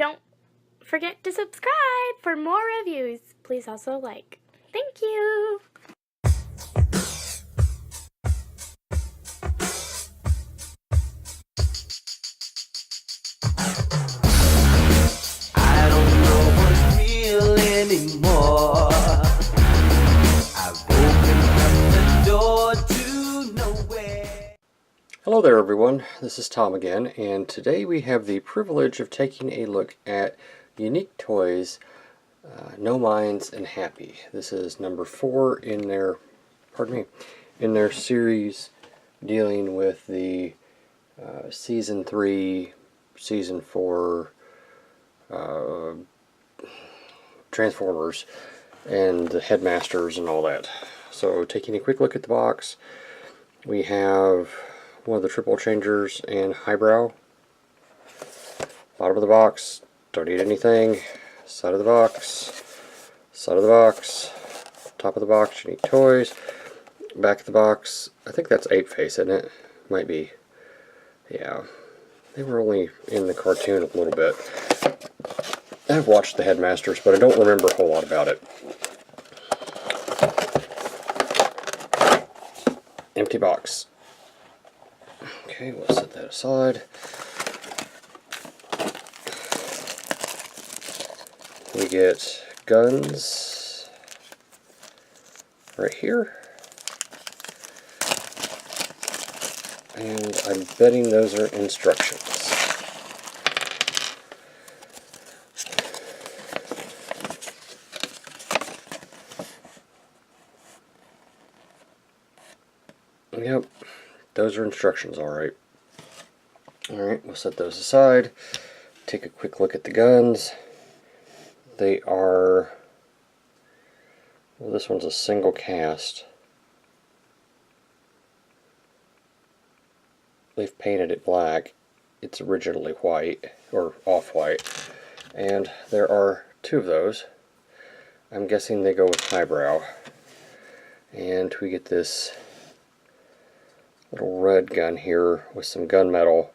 don't forget to subscribe for more reviews. Please also like. Thank you. I don't know what's real anymore. I've opened up the door to nowhere. Hello there everyone, this is Tom again, and today we have the privilege of taking a look at Unique Toys, No Minds and Happy. This is number 4 in their, in their series dealing with the Season 3, Season 4 Transformers and the Headmasters and all that. So taking a quick look at the box, we have one of the triple changers and highbrow. Bottom of the box, don't need anything. Side of the box, side of the box, top of the box, Unique Toys. Back of the box, I think that's Ape Face, isn't it? Might be. Yeah. They were only in the cartoon a little bit. I've watched the Headmasters, but I don't remember a whole lot about it. Empty box. Okay, we'll set that aside. We get guns right here. And I'm betting those are instructions. Yep, those are instructions, alright. Alright, we'll set those aside. Take a quick look at the guns. They are, well, this one's a single cast. They've painted it black. It's originally white, or off-white. And there are 2 of those. I'm guessing they go with highbrow. And we get this little red gun here with some gunmetal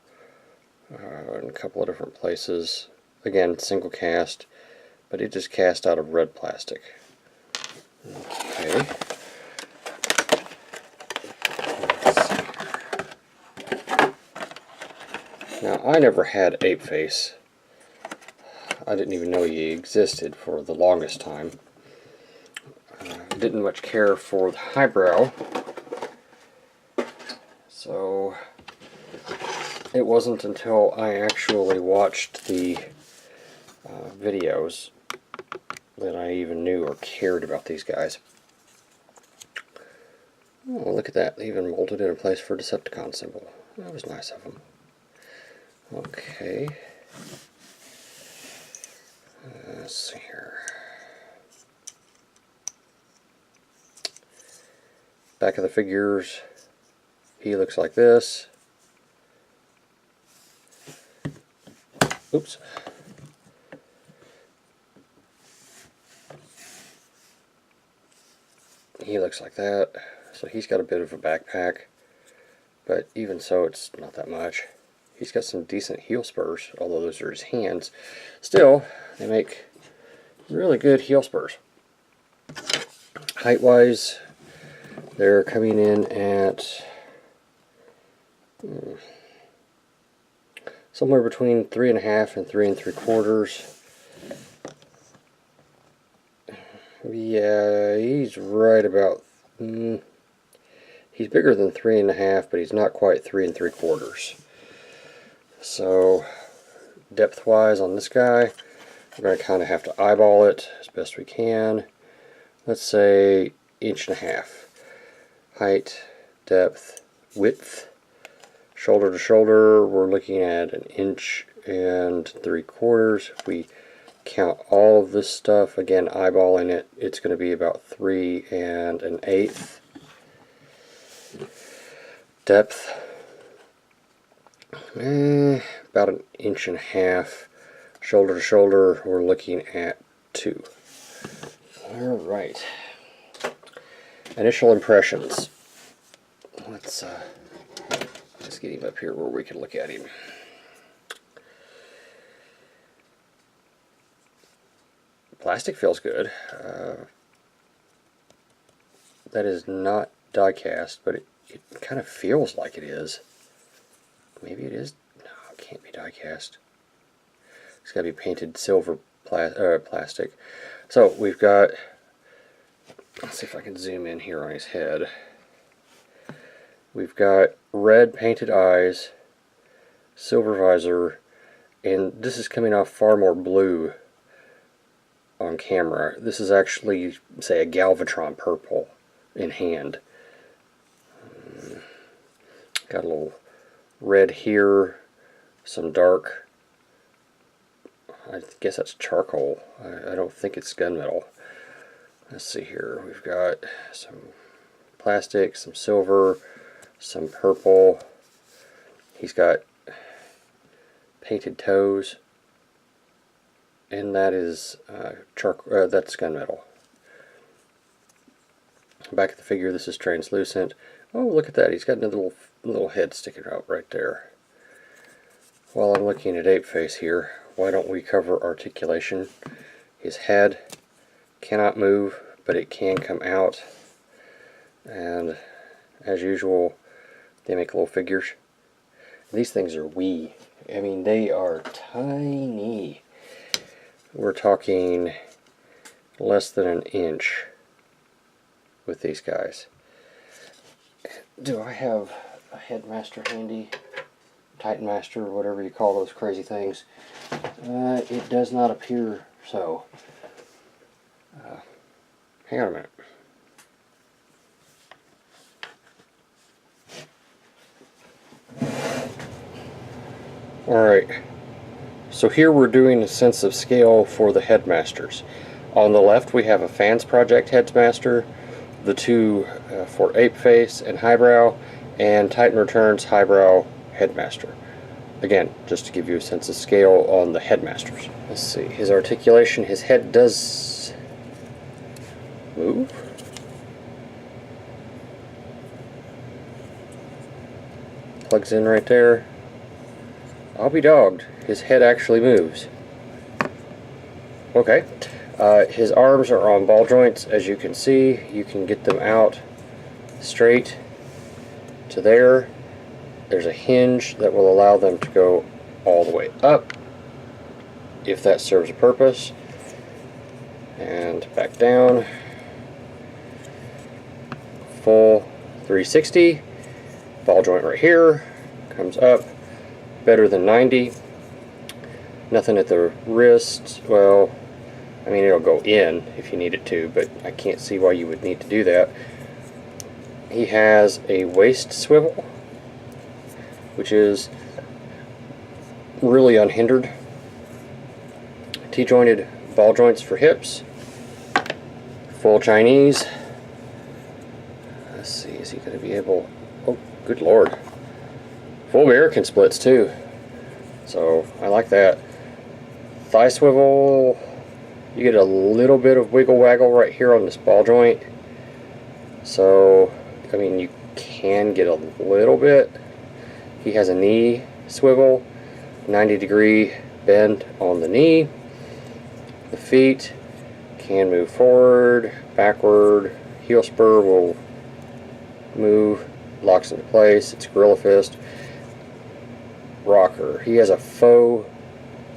in a couple of different places. Again, single cast, but it just cast out of red plastic. Okay. Now, I never had Ape Face. I didn't even know he existed for the longest time. Didn't much care for the highbrow. So, it wasn't until I actually watched the videos that I even knew or cared about these guys. Oh, look at that. They even molded it in place for a Decepticon symbol. That was nice of them. Okay. Let's see here. Back of the figures. He looks like this. Oops. He looks like that. So he's got a bit of a backpack, but even so, it's not that much. He's got some decent heel spurs, although those are his hands. Still, they make really good heel spurs. Height-wise, they're coming in at somewhere between 3.5 and 3 3/4. Yeah, he's right about. He's bigger than 3.5, but he's not quite 3 3/4. So, depth-wise on this guy, we're going to kind of have to eyeball it as best we can. Let's say 1.5 inches. Height, depth, width. Shoulder to shoulder, we're looking at 1 3/4 inches. If we count all of this stuff, again eyeballing it, it's going to be about 3 1/8. Depth, about 1.5 inches. Shoulder to shoulder, we're looking at 2. Alright. Initial impressions. Let's get him up here where we can look at him. Plastic feels good. That is not die cast, but it kind of feels like it is. Maybe it is. No, it can't be die cast. It's got to be painted silver plastic. So we've got, let's see if I can zoom in here on his head. We've got red painted eyes, silver visor, and this is coming off far more blue on camera. This is actually, say, a Galvatron purple in hand. Got a little red here, some dark, I guess that's charcoal. I don't think it's gunmetal. Let's see here. We've got some plastic, some silver, some purple. He's got painted toes, and that is that's gunmetal. Back of the figure, this is translucent. Oh, look at that! He's got another little head sticking out right there. While I'm looking at Ape Face here, why don't we cover articulation? His head cannot move, but it can come out. And as usual, they make little figures. These things are wee. I mean, they are tiny. We're talking less than an inch with these guys. Do I have a Headmaster handy? Titan Master, whatever you call those crazy things. It does not appear so. Hang on a minute. Alright, so here we're doing a sense of scale for the Headmasters. On the left we have a Fans Project Headmaster, the two for Ape Face and Highbrow, and Titan Returns Highbrow Headmaster. Again, just to give you a sense of scale on the Headmasters. Let's see, his articulation, his head does move. Plugs in right there. I'll be dogged, his head actually moves. Okay, his arms are on ball joints, as you can see. You can get them out straight to there. There's a hinge that will allow them to go all the way up, if that serves a purpose. And back down. Full 360. Ball joint right here. Comes up. Better than 90. Nothing at the wrist. Well, I mean, it'll go in if you need it to, but I can't see why you would need to do that. He has a waist swivel, which is really unhindered. T-jointed ball joints for hips. Full Chinese. Let's see, is he going to be able... Oh, good lord. Full American splits too. So, I like that. Thigh swivel. You get a little bit of wiggle waggle right here on this ball joint. So, I mean, you can get a little bit. He has a knee swivel, 90-degree bend on the knee. The feet can move forward, backward. Heel spur will move, locks into place. It's Gorilla Fist. Rocker. He has a faux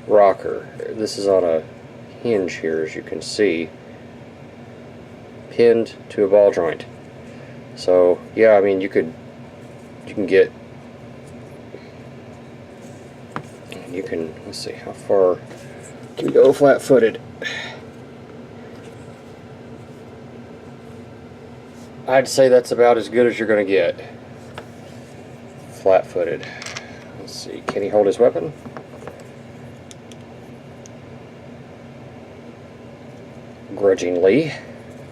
rocker. This is on a hinge here, as you can see, pinned to a ball joint. So yeah, I mean, you can let's see how far can you go flat-footed. I'd say that's about as good as you're going to get flat-footed. Let's see, can he hold his weapon? Grudgingly.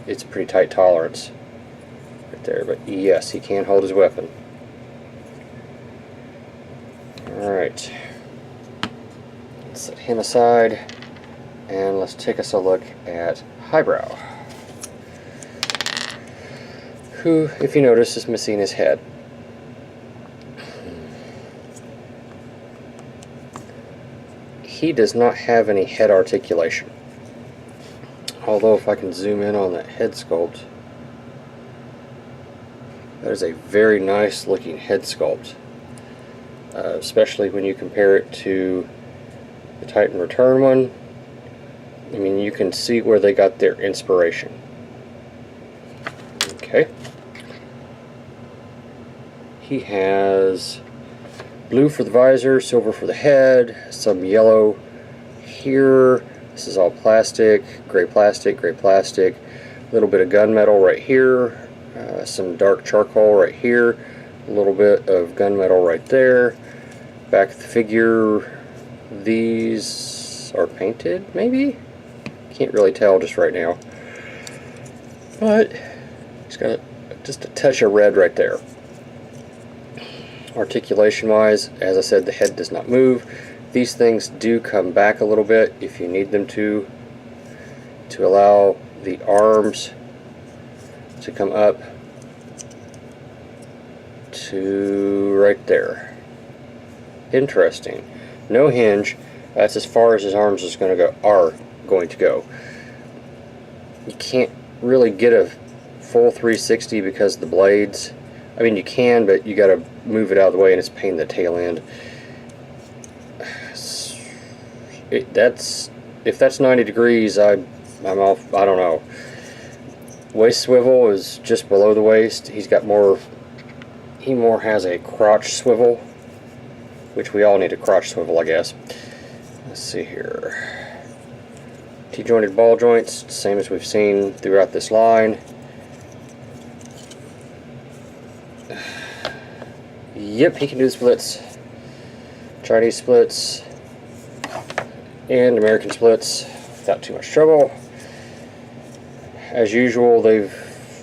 It's a pretty tight tolerance right there, but yes, he can hold his weapon. Alright. Let's set him aside, and let's take us a look at Highbrow, who, if you notice, is missing his head. He does not have any head articulation. Although if I can zoom in on that head sculpt, that is a very nice looking head sculpt, especially when you compare it to the Titan Return one. I mean, you can see where they got their inspiration. Okay. He has blue for the visor, silver for the head, some yellow here. This is all plastic, gray plastic, gray plastic. A little bit of gunmetal right here, some dark charcoal right here, a little bit of gunmetal right there. Back of the figure, these are painted, maybe? Can't really tell just right now. But it's got just a touch of red right there. Articulation wise, as I said, the head does not move. These things do come back a little bit if you need them to allow the arms to come up to right there. Interesting. No hinge. That's as far as his arms are going to go. You can't really get a full 360 because of the blades. I mean, you can, but you got to move it out of the way, and it's a pain in the tail end. If that's 90 degrees, I'm off. I don't know. Waist swivel is just below the waist. He's got more. He more has a crotch swivel, which we all need a crotch swivel, I guess. Let's see here. T-jointed ball joints, same as we've seen throughout this line. Yep, he can do splits. Chinese splits and American splits without too much trouble. As usual, they've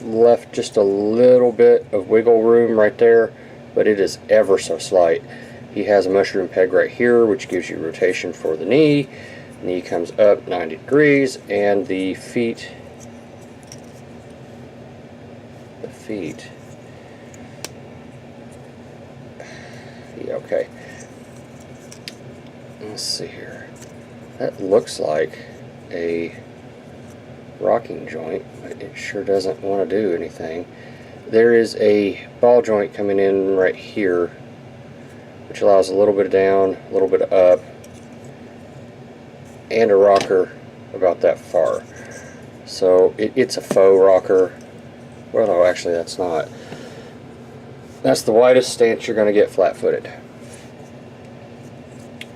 left just a little bit of wiggle room right there, but it is ever so slight. He has a mushroom peg right here, which gives you rotation for the knee. Knee comes up 90 degrees, and the feet, yeah, okay. Let's see here. That looks like a rocking joint, but it sure doesn't want to do anything. There is a ball joint coming in right here, which allows a little bit of down, a little bit of up, and a rocker about that far. So it's a faux rocker. Well, no, actually that's not. That's the widest stance you're going to get flat-footed.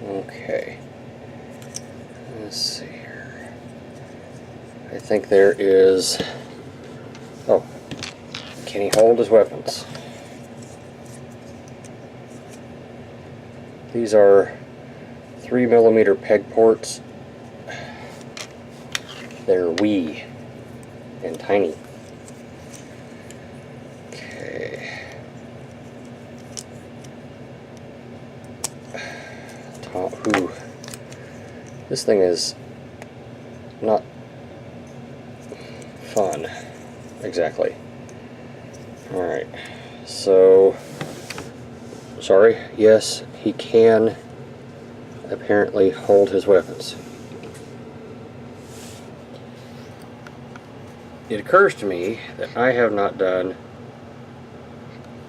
Okay. Let's see here. I think there is... Oh. Can he hold his weapons? These are 3mm peg ports. They're wee and tiny. Okay. Ooh. This thing is not fun, exactly. Alright, so, sorry, yes, he can apparently hold his weapons. It occurs to me that I have not done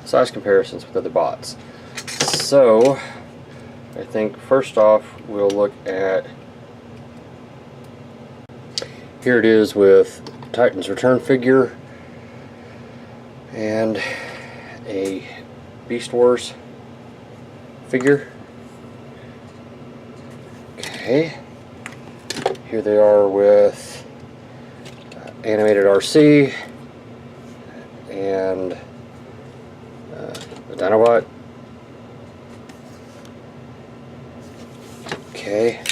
size comparisons with other bots. So, I think first off we'll look at, here it is with Titan's Return figure and a Beast Wars figure. Okay, here they are with Animated RC and the Dinobot. Okay,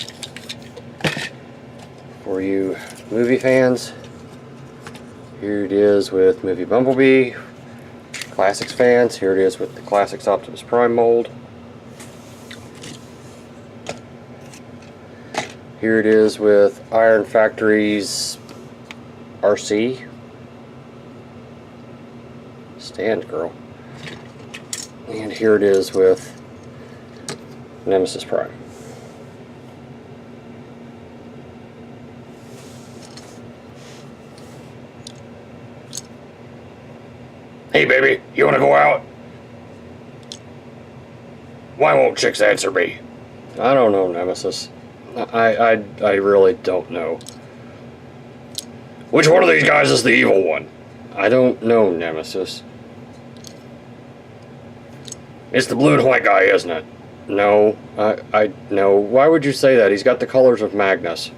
for you movie fans, here it is with movie Bumblebee. Classics fans, here it is with the Classics Optimus Prime mold. Here it is with Iron Factory's RC. Stand, girl. And here it is with Nemesis Prime. Hey, baby, you want to go out? Why won't chicks answer me? I don't know, Nemesis. I really don't know. Which one of these guys is the evil one? I don't know, Nemesis. It's the blue and white guy, isn't it? No, no. Why would you say that? He's got the colors of Magnus.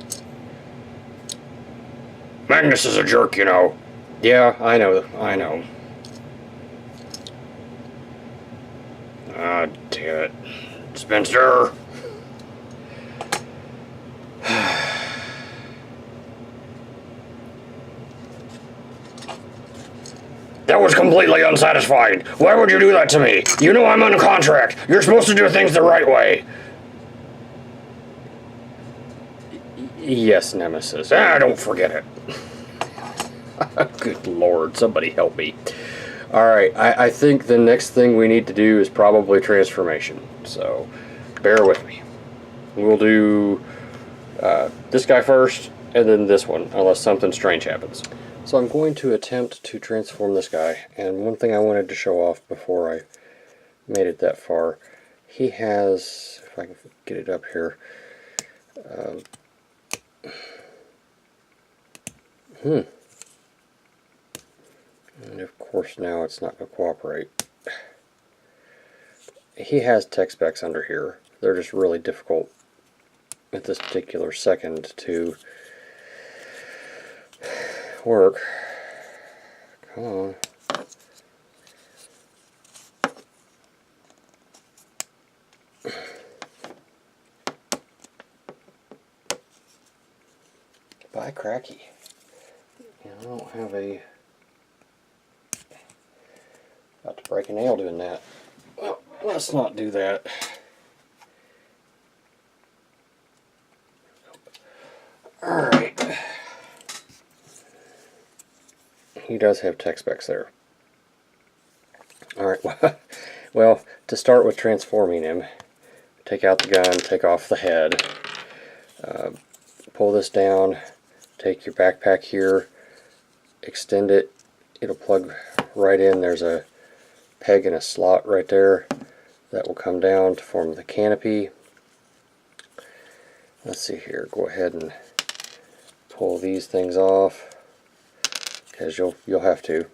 Magnus is a jerk, you know. Yeah, I know. Ah, damn it. Spencer! That was completely unsatisfying. Why would you do that to me? You know I'm on a contract. You're supposed to do things the right way. Yes, Nemesis. Don't forget it. Good Lord, somebody help me. Alright, I think the next thing we need to do is probably transformation. So, bear with me. We'll do this guy first, and then this one, unless something strange happens. So I'm going to attempt to transform this guy, and one thing I wanted to show off before I made it that far, he has, if I can get it up here, and of course now it's not going to cooperate. He has tech specs under here. They're just really difficult at this particular second to work. Come on. By cracky. I don't have a... About to break a nail doing that. Well, let's not do that. Alright. He does have tech specs there. Alright, well, to start with transforming him, take out the gun, take off the head, pull this down, take your backpack here, extend it, it'll plug right in. There's a peg and a slot right there that will come down to form the canopy. Let's see here, go ahead and pull these things off, because you'll have to.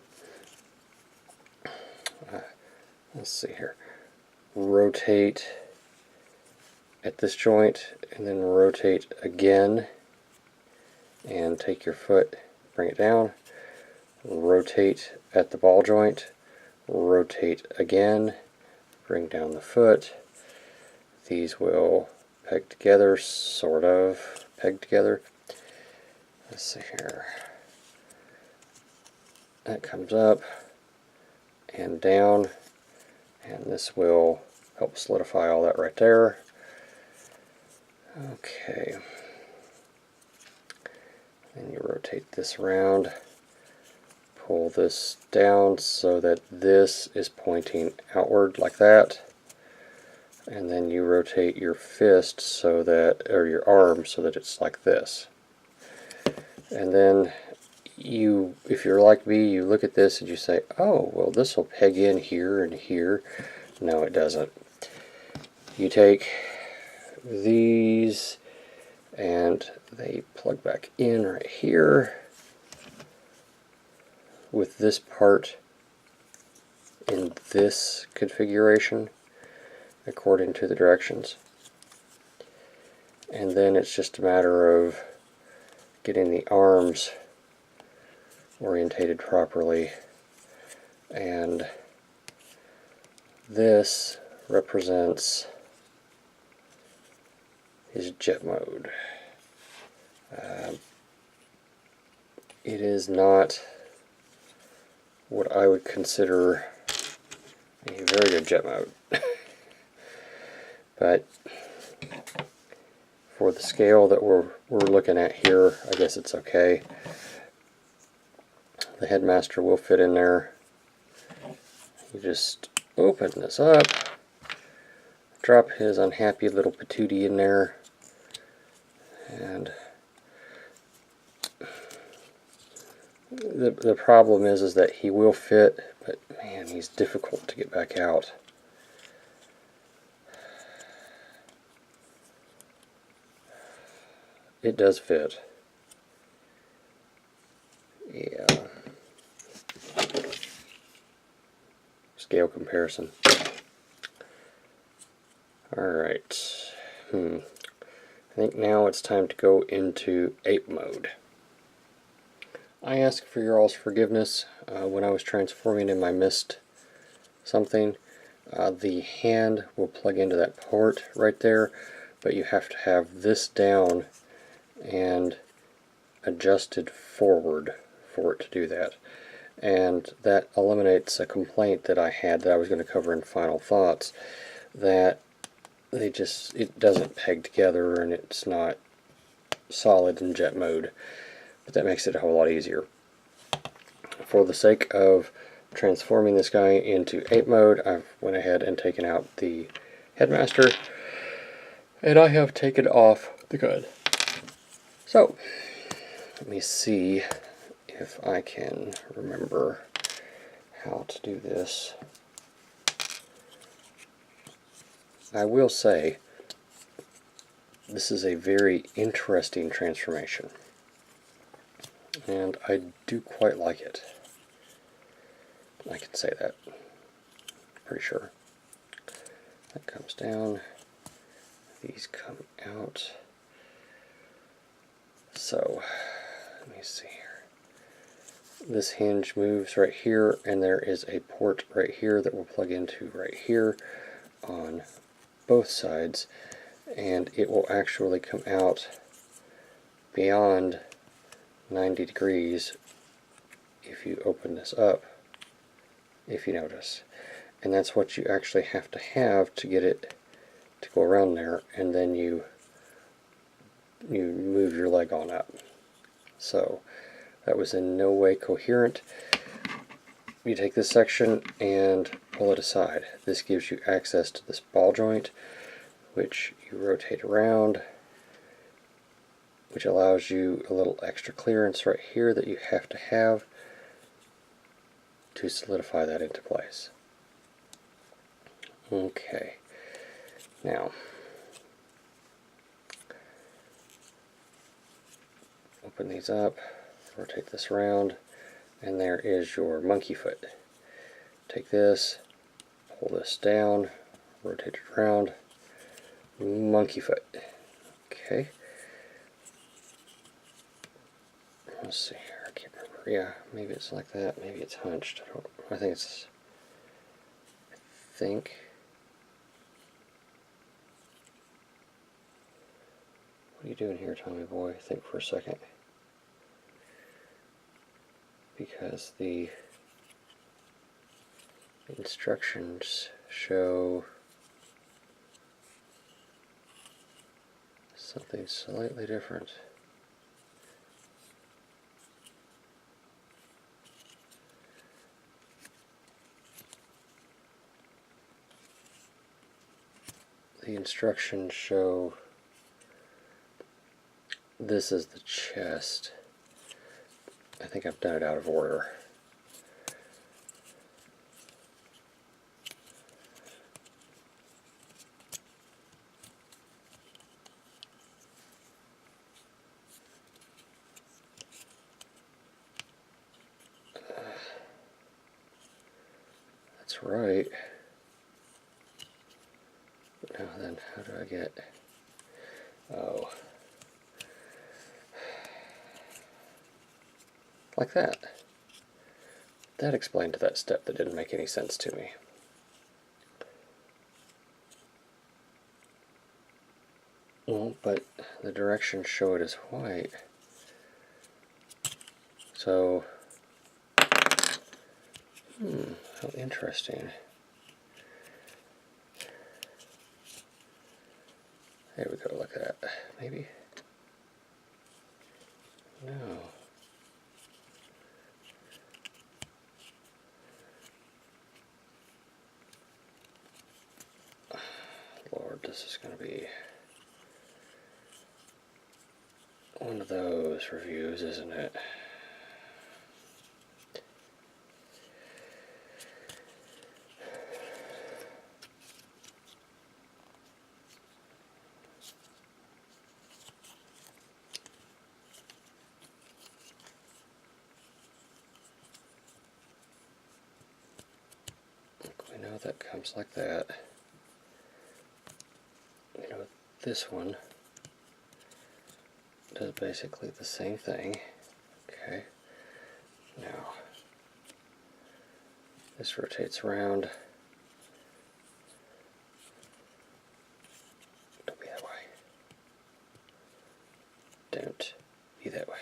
Let's see here, rotate at this joint and then rotate again, and take your foot, bring it down, rotate at the ball joint, rotate again, bring down the foot. These will peg together, sort of peg together. Let's see here, that comes up and down, and this will help solidify all that right there. Okay, then you rotate this around, pull this down so that this is pointing outward like that, and then you rotate your fist so that, or your arm, so that it's like this. And then you, if you're like me, you look at this and you say, oh, well, this will peg in here and here. No, it doesn't. You take these and they plug back in right here, with this part in this configuration according to the directions. And then it's just a matter of getting the arms orientated properly, and this represents his jet mode. It is not what I would consider a very good jet mode. But for the scale that we're looking at here, I guess it's okay. The headmaster will fit in there. You just open this up, drop his unhappy little patootie in there, and The problem is that he will fit, but man, he's difficult to get back out. It does fit. Yeah. Scale comparison. Alright. I think now it's time to go into ape mode. I ask for your all's forgiveness. When I was transforming him, I missed something. The hand will plug into that port right there, but you have to have this down and adjusted forward for it to do that. And that eliminates a complaint that I had that I was going to cover in Final Thoughts, that it doesn't peg together and it's not solid in jet mode. But that makes it a whole lot easier. For the sake of transforming this guy into ape mode, I've went ahead and taken out the headmaster, and I have taken off the gun. So, let me see if I can remember how to do this. I will say, this is a very interesting transformation, and I do quite like it. I can say that, pretty sure. That comes down, these come out. So, let me see here. This hinge moves right here, and there is a port right here that will plug into right here on both sides, and it will actually come out beyond 90 degrees if you open this up, if you notice. And that's what you actually have to get it to go around there, and then you move your leg on up. So that was in no way coherent. You take this section and pull it aside. This gives you access to this ball joint, which you rotate around, which allows you a little extra clearance right here that you have to solidify that into place. Okay, now open these up, rotate this around, and there is your monkey foot. Take this, pull this down, rotate it around, monkey foot. Okay. Let's see here, I can't remember. Yeah, maybe it's like that, maybe it's hunched. I think it's, what are you doing here, Tommy boy? Think for a second. Because the instructions show something slightly different. The instructions show this is the chest. I think I've done it out of order. That's right. Now then, how do I get... Oh. Like that. That explained that step that didn't make any sense to me. Well, but the directions show it as white. So, how interesting. There we go, look at that. Maybe? No. Lord, this is going to be one of those reviews, isn't it? Now that comes like that. You know, this one does basically the same thing. Okay. Now, this rotates around. Don't be that way. Don't be that way.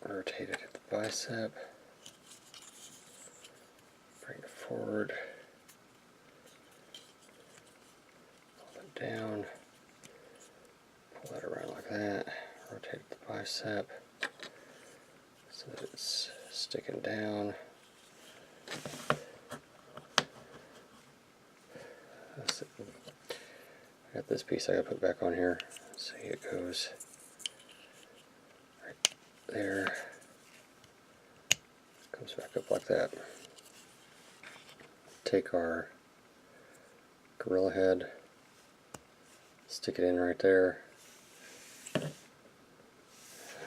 Rotate it at the bicep. Bring it forward. Pull it down. Pull that around like that. Rotate the bicep so that it's sticking down. That's it. I got this piece I gotta put back on here. See, it goes right there. Comes back up like that. Take our gorilla head, stick it in right there.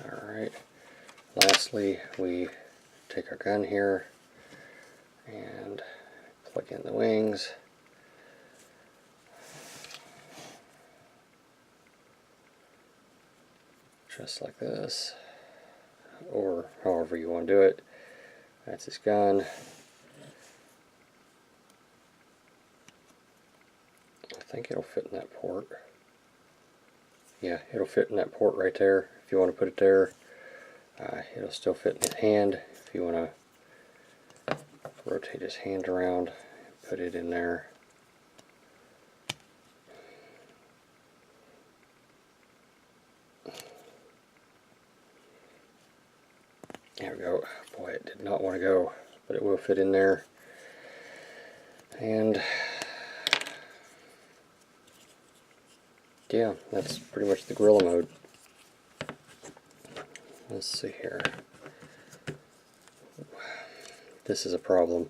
Alright. Lastly, we take our gun here and plug in the wings. Just like this, or however you want to do it. That's his gun. I think it'll fit in that port. Yeah, it'll fit in that port right there if you want to put it there. It'll still fit in his hand if you want to rotate his hand around and put it in there. There we go. Boy, it did not want to go, but it will fit in there. And yeah, that's pretty much the gorilla mode. Let's see here. This is a problem.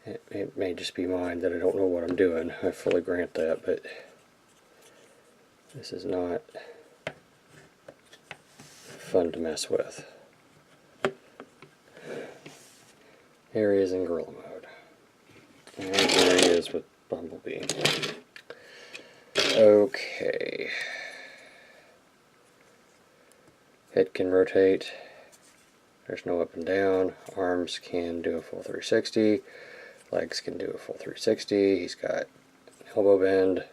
It may just be mine that I don't know what I'm doing. I fully grant that, but this is not fun to mess with. Here he is in gorilla mode. And here he is with Bumblebee. Okay. Head can rotate. There's no up and down. Arms can do a full 360. Legs can do a full 360. He's got elbow bend.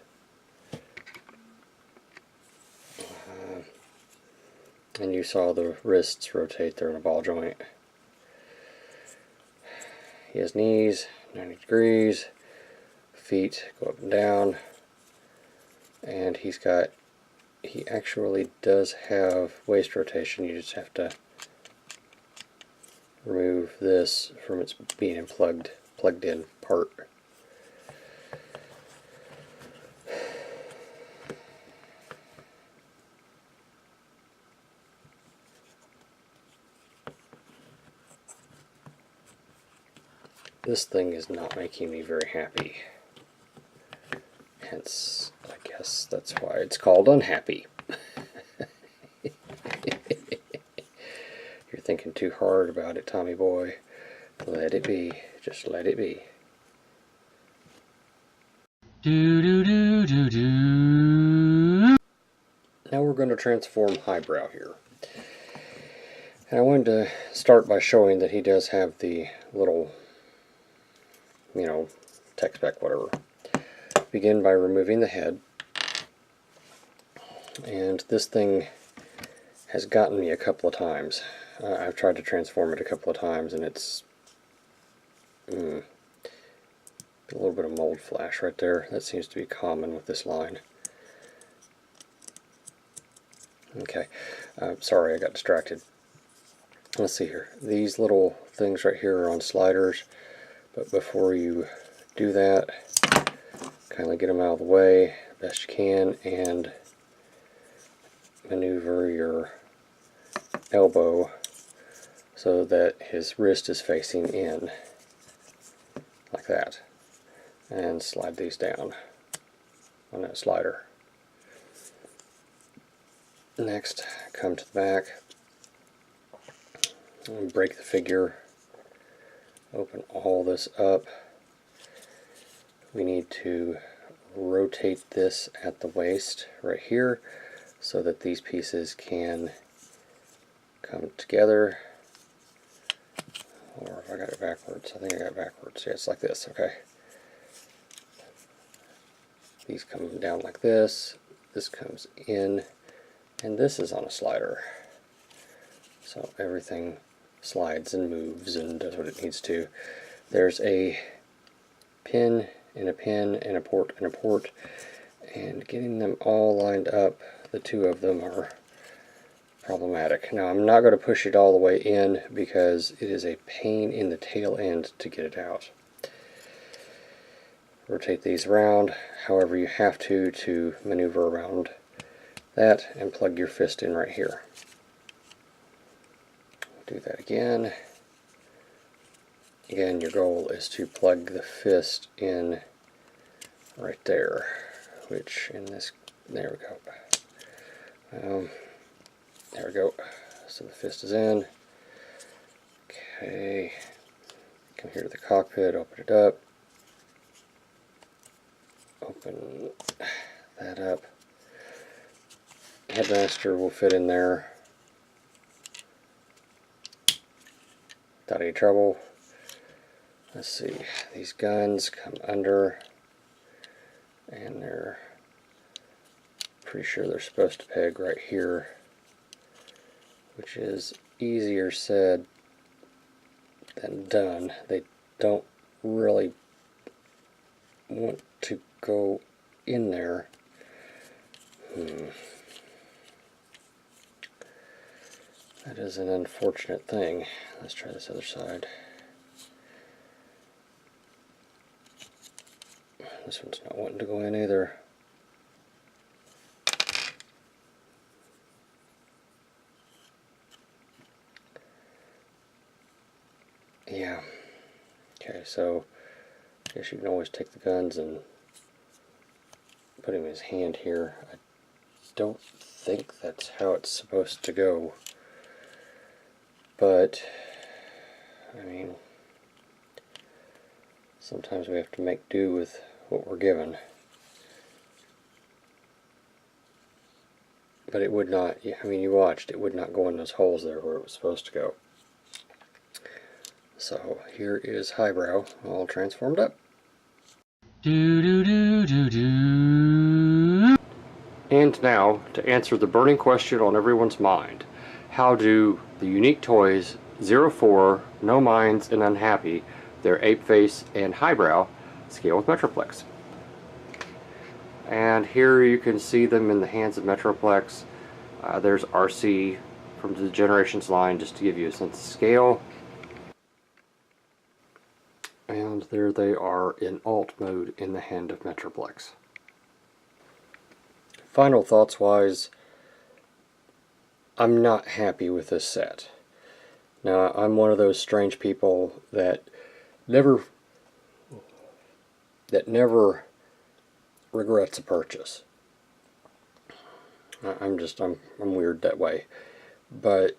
And you saw the wrists rotate. They're in a ball joint. He has knees, 90 degrees, feet go up and down, and he actually does have waist rotation. You just have to remove this from its being plugged in part. This thing is not making me very happy. Hence, I guess that's why it's called unhappy. You're thinking too hard about it, Tommy boy. Let it be. Just let it be. Now we're going to transform Highbrow here. And I wanted to start by showing that he does have the little, tech spec, whatever. Begin by removing the head. And this thing has gotten me a couple of times. I've tried to transform it a couple of times, and it's a little bit of mold flash right there. That seems to be common with this line. Okay, sorry, I got distracted. Let's see here. These little things right here are on sliders, but before you do that, kindly get them out of the way best you can and maneuver your elbow so that his wrist is facing in, like that, and slide these down on that slider. Next, come to the back, and break the figure, open all this up. We need to rotate this at the waist right here so that these pieces can come together. Or if I got it backwards, I think I got it backwards. Yeah, it's like this, okay. These come down like this comes in, and this is on a slider. So everything slides and moves and does what it needs to. There's a pin and a pin and a port and a port, and getting them all lined up, the two of them are problematic. Now I'm not going to push it all the way in because it is a pain in the tail end to get it out. Rotate these around however you have to maneuver around that, and plug your fist in right here. Do that again. Again, your goal is to plug the fist in right there, which in this, there we go. There we go. So the fist is in. Okay. Come here to the cockpit, open it up. Open that up. Headmaster will fit in there without any trouble. Let's see, these guns come under, and they're pretty sure they're supposed to peg right here, which is easier said than done. They don't really want to go in there. That is an unfortunate thing. Let's try this other side. This one's not wanting to go in either. Yeah. Okay, so I guess you can always take the guns and put him in his hand here. I don't think that's how it's supposed to go. But, I mean, sometimes we have to make do with what we're given. But it would not, I mean, you watched, it would not go in those holes there where it was supposed to go. So here is Highbrow all transformed up. And now, to answer the burning question on everyone's mind, how do the Unique Toys 04, No Minds, and Unhappy, their Ape Face and Highbrow, scale with Metroplex? And here you can see them in the hands of Metroplex. There's RC from the Generations line, just to give you a sense of scale. And there they are in alt mode in the hand of Metroplex. Final thoughts wise, I'm not happy with this set. Now, I'm one of those strange people that never regrets a purchase. I'm weird that way. But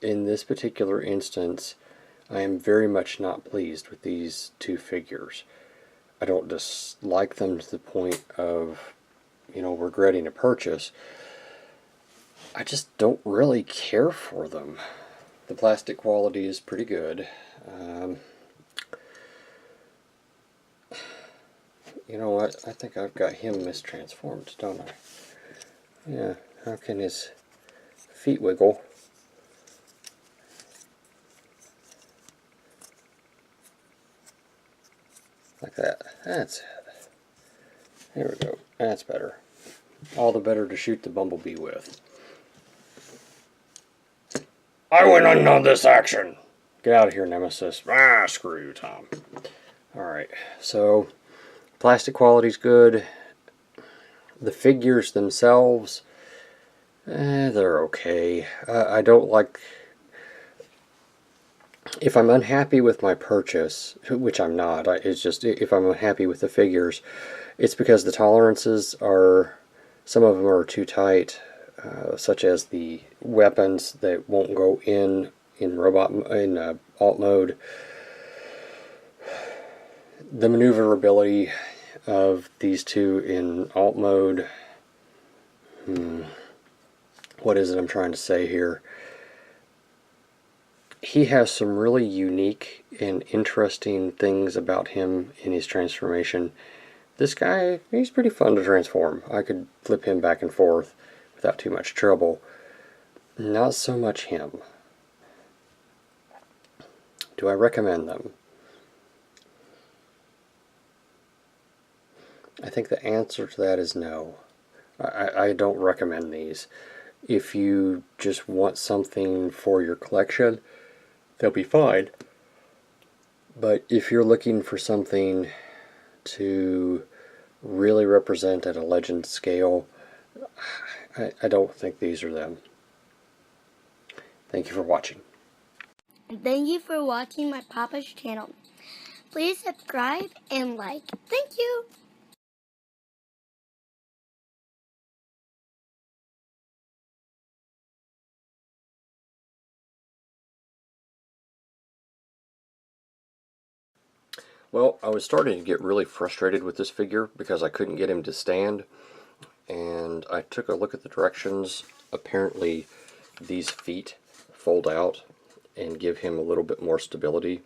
in this particular instance, I am very much not pleased with these two figures. I don't dislike them to the point of, you know, regretting a purchase. I just don't really care for them. The plastic quality is pretty good. You know what? I think I've got him mistransformed, don't I? Yeah, how can his feet wiggle? Like that. That's it. There we go. That's better. All the better to shoot the Bumblebee with. I went in on this action! Get out of here, Nemesis. Ah, screw you, Tom. Alright, so plastic quality's good. The figures themselves, they're okay. I don't like... If I'm unhappy with my purchase, which I'm not, it's just if I'm unhappy with the figures, it's because the tolerances are, some of them are too tight, such as the weapons that won't go in alt mode, the maneuverability of these two in alt mode. What is it I'm trying to say here? He has some really unique and interesting things about him in his transformation. This guy, he's pretty fun to transform. I could flip him back and forth without too much trouble. Not so much him. Do I recommend them? I think the answer to that is no. I don't recommend these. If you just want something for your collection, they'll be fine. But if you're looking for something to really represent at a legend scale, I don't think these are them. Thank you for watching. Thank you for watching my Papa's channel. Please subscribe and like. Thank you. Well, I was starting to get really frustrated with this figure because I couldn't get him to stand, and I took a look at the directions. Apparently these feet fold out and give him a little bit more stability.